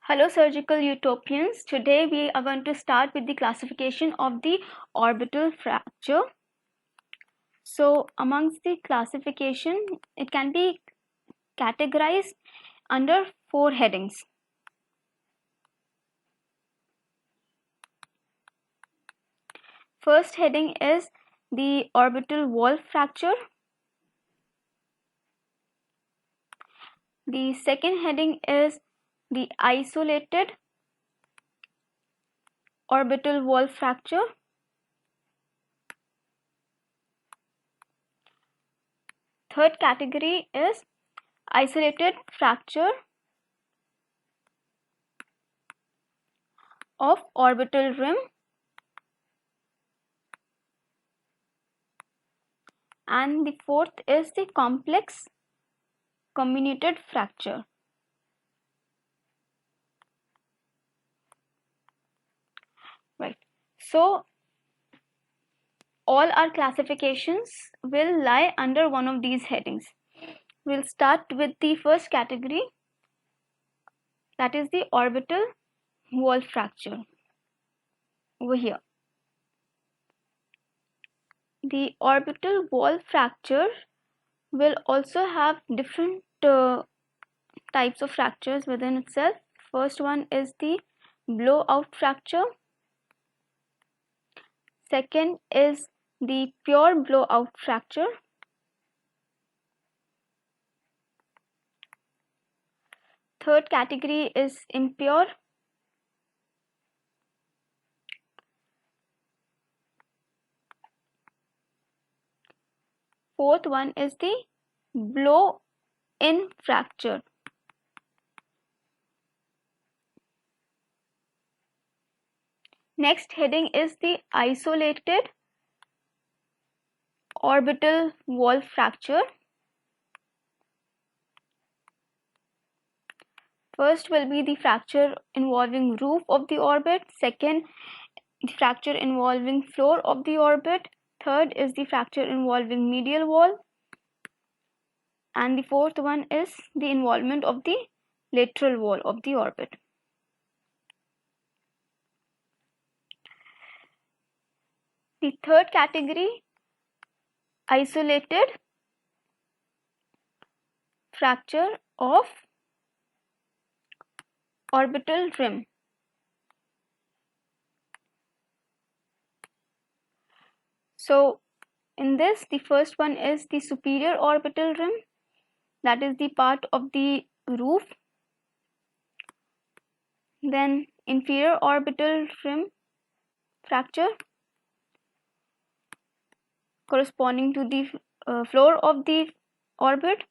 Hello surgical utopians. Today we are going to start with the classification of the orbital fracture. So amongst the classification, it can be categorized under 4 headings. First heading is the orbital wall fracture. The second heading is the isolated orbital wall fracture. Third category is isolated fracture of orbital rim. And the fourth is the complex comminuted fracture. Right. So all our classifications will lie under one of these headings. We'll start with the first category, that is the orbital wall fracture. Over here, the orbital wall fracture will also have different types of fractures within itself. First one is the blowout fracture. Second is the pure blowout fracture. Third category is impure. Fourth one is the blow-in fracture. Next heading is the isolated orbital wall fracture. First will be the fracture involving roof of the orbit. Second, the fracture involving floor of the orbit. Third is the fracture involving medial wall. And the fourth one is the involvement of the lateral wall of the orbit. The third category, isolated fracture of orbital rim. So in this, the first one is the superior orbital rim, that is the part of the roof. Then inferior orbital rim fracture corresponding to the floor of the orbit.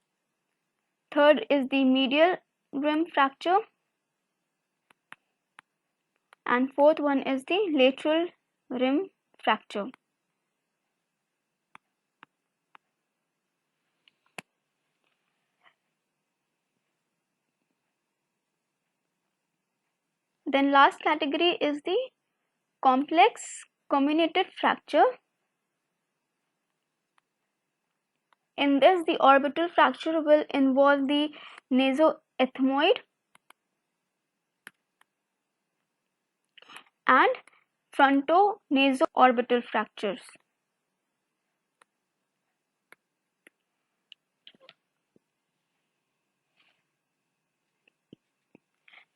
Third is the medial rim fracture. And fourth one is the lateral rim fracture. Then last category is the complex comminuted fracture. In this, the orbital fracture will involve the nasoethmoid and frontonasoorbital fractures.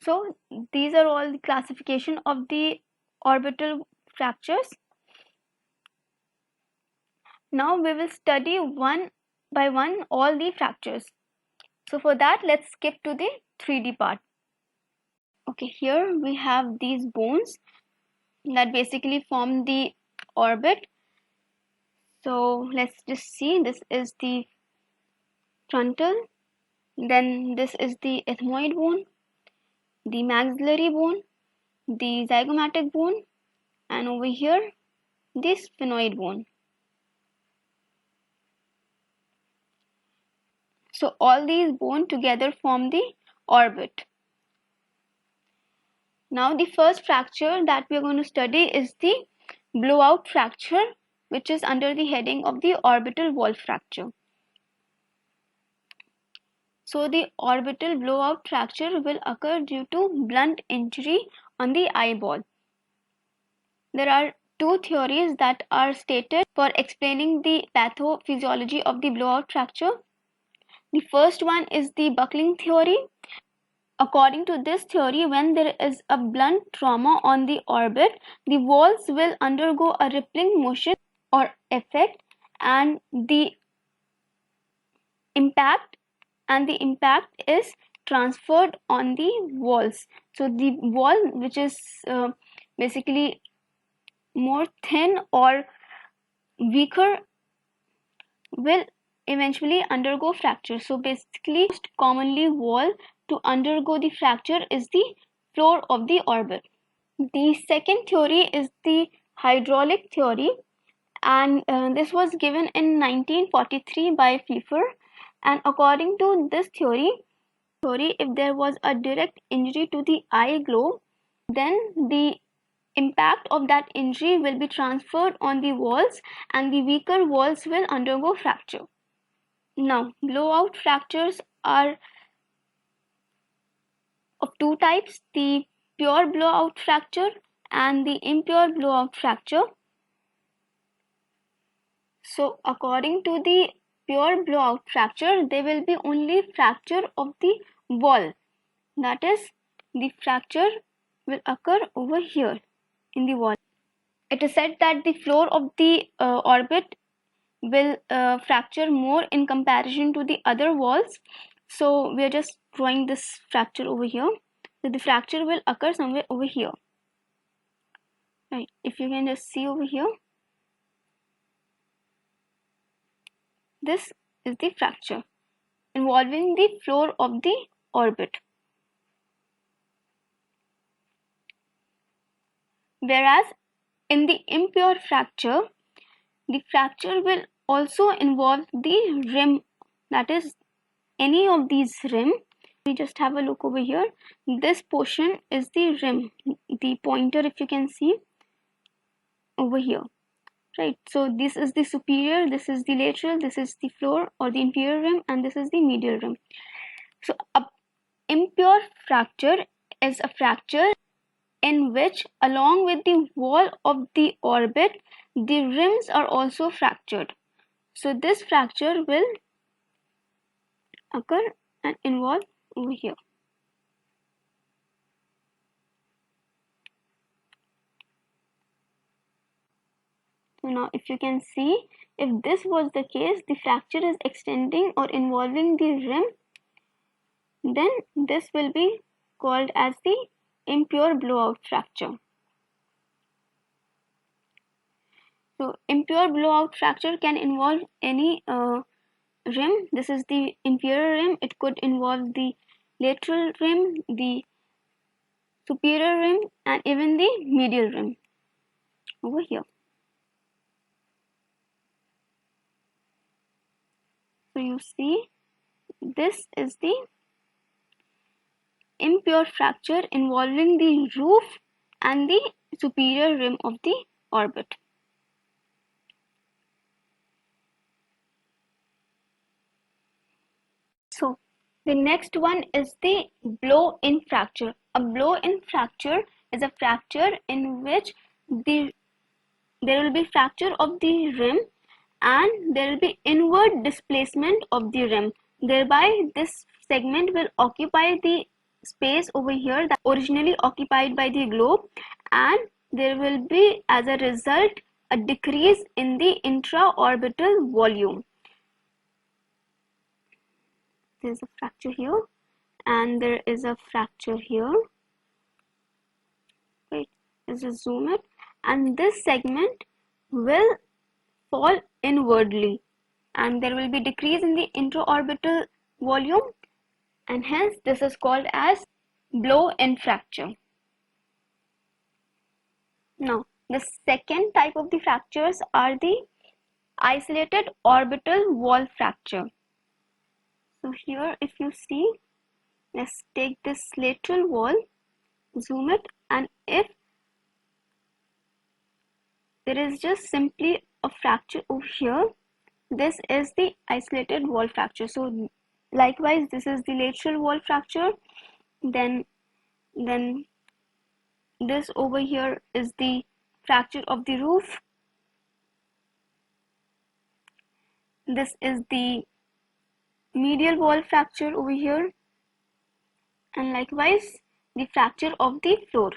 So these are all the classification of the orbital fractures. Now we will study one by one all the fractures. So for that, let's skip to the 3D part. Okay, here we have these bones that basically form the orbit. So let's just see, this is the frontal, then this is the ethmoid bone, the maxillary bone, the zygomatic bone, and over here the sphenoid bone. So all these bones together form the orbit. Now the first fracture that we are going to study is the blowout fracture, which is under the heading of the orbital wall fracture. So the orbital blowout fracture will occur due to blunt injury on the eyeball. There are two theories that are stated for explaining the pathophysiology of the blowout fracture. The first one is the buckling theory. According to this theory, when there is a blunt trauma on the orbit, the walls will undergo a rippling motion or effect, and the impact is transferred on the walls. So the wall which is basically more thin or weaker will eventually undergo fracture. So basically, most commonly wall to undergo the fracture is the floor of the orbit. The second theory is the hydraulic theory, and this was given in 1943 by Pfeiffer. And according to this theory, if there was a direct injury to the eye globe, then the impact of that injury will be transferred on the walls, and the weaker walls will undergo fracture. Now, blowout fractures are of two types: the pure blowout fracture and the impure blowout fracture. So according to the pure blowout fracture, there will be only fracture of the wall. That is, the fracture will occur over here in the wall. It is said that the floor of the orbit will fracture more in comparison to the other walls. So we are just drawing this fracture over here. So the fracture will occur somewhere over here. Right, if you can just see over here, this is the fracture involving the floor of the orbit. Whereas in the impure fracture, the fracture will also involve the rim, that is any of these rim. We just have a look over here. This portion is the rim, the pointer, if you can see over here. Right, so this is the superior, this is the lateral, this is the floor or the inferior rim, and this is the medial rim. So a impure fracture is a fracture in which, along with the wall of the orbit, the rims are also fractured. So this fracture will occur and involve over here. So now if you can see, if this was the case, the fracture is extending or involving the rim, then this will be called as the impure blowout fracture. So impure blowout fracture can involve any rim. This is the inferior rim. It could involve the lateral rim, the superior rim, and even the medial rim over here. So you see, this is the impure fracture involving the roof and the superior rim of the orbit. So the next one is the blow-in fracture. A blow-in fracture is a fracture in which there will be fracture of the rim and there will be inward displacement of the rim. Thereby, this segment will occupy the space over here that originally occupied by the globe, and there will be, as a result, a decrease in the intraorbital volume. There is a fracture here and there is a fracture here. Wait, let's just zoom it, and this segment will fall inwardly and there will be decrease in the intraorbital volume, and hence this is called as blow-in fracture. Now the second type of the fractures are the isolated orbital wall fracture. So here if you see, let's take this lateral wall, zoom it, and if there is just simply a fracture over here, this is the isolated wall fracture. So Likewise, this is the lateral wall fracture. Then this over here is the fracture of the roof. This is the medial wall fracture over here, and likewise the fracture of the floor.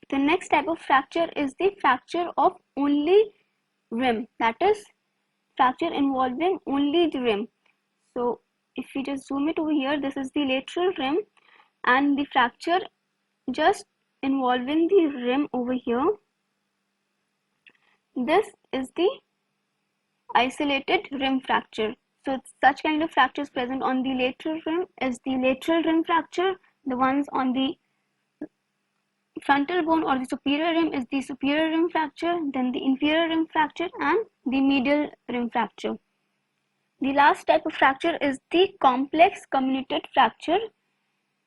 The next type of fracture is the fracture of only rim, that is fracture involving only the rim. So if we just zoom it over here, this is the lateral rim, and the fracture just involving the rim over here. This is the isolated rim fracture. So such kind of fractures present on the lateral rim is the lateral rim fracture. The ones on the frontal bone or the superior rim is the superior rim fracture, then the inferior rim fracture, and the medial rim fracture. The last type of fracture is the complex comminuted fracture.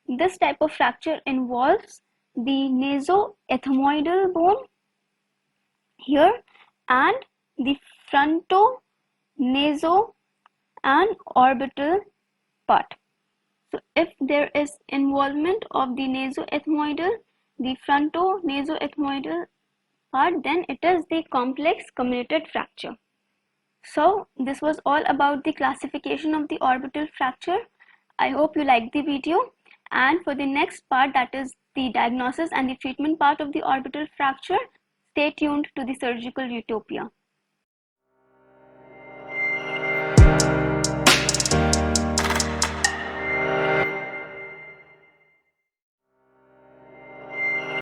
This type of fracture involves the nasoethmoidal bone here and the fronto-naso and orbital part. So if there is involvement of the nasoethmoidal, the fronto-nasoethmoidal part, then it is the complex comminuted fracture. So this was all about the classification of the orbital fracture. I hope you liked the video, and for the next part, that is the diagnosis and the treatment part of the orbital fracture, stay tuned to the Surgical Utopia.